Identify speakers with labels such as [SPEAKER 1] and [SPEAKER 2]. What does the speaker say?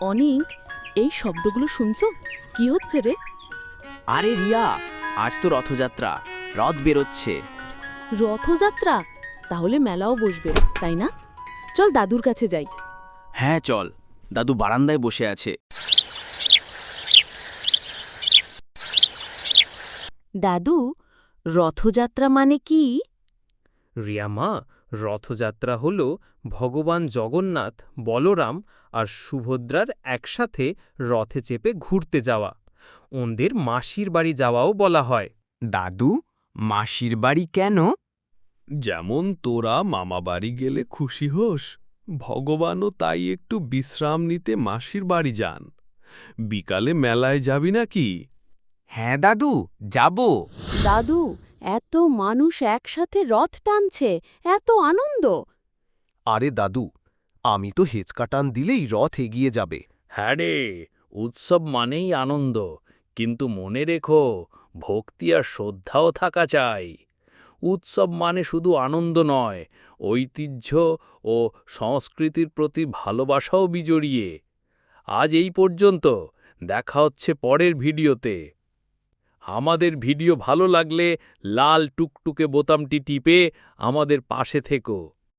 [SPEAKER 1] অনিক, এই শব্দগুলো শুনছো? কি হচ্ছে রে?
[SPEAKER 2] আরে রিয়া, আজ তো রথযাত্রা, রথ বেরোচ্ছে।
[SPEAKER 1] রথযাত্রা? তাহলে মেলাও বসবে, তাই না? চল দাদুর কাছে যাই।
[SPEAKER 2] হ্যাঁ চল, দাদু বারান্দায় বসে আছে।
[SPEAKER 1] দাদু, রথযাত্রা মানে কি?
[SPEAKER 3] রিয়ামা, রথযাত্রা হল ভগবান জগন্নাথ, বলরাম আর সুভদ্রার একসাথে রথে চেপে ঘুরতে যাওয়া। ওদের মাসির বাড়ি যাওয়াও বলা হয়।
[SPEAKER 2] দাদু, মাসির বাড়ি কেন?
[SPEAKER 4] যেমন তোরা মামাবাড়ি গেলে খুশি হোস, ভগবানও তাই একটু বিশ্রাম নিতে মাসির বাড়ি যান। বিকালে মেলায় যাবি নাকি?
[SPEAKER 2] হ্যাঁ দাদু, যাব।
[SPEAKER 1] দাদু, এত মানুষ একসাথে রথ টানছে, এত আনন্দ!
[SPEAKER 5] আরে দাদু, আমি তো হেঁচকা টান দিলেই রথ এগিয়ে যাবে।
[SPEAKER 6] হ্যাঁ রে, উৎসব মানেই আনন্দ, কিন্তু মনে রেখো, ভক্তি আর শ্রদ্ধাও থাকা চাই। উৎসব মানে শুধু আনন্দ নয়, ঐতিহ্য ও সংস্কৃতির প্রতি ভালোবাসাও বিজড়িয়ে। আজ এই পর্যন্ত, দেখা হচ্ছে পরের ভিডিওতে। আমাদের ভিডিও ভালো লাগলে লাল টুকটুকে বোতামটি টিপে আমাদের পাশে থেকো।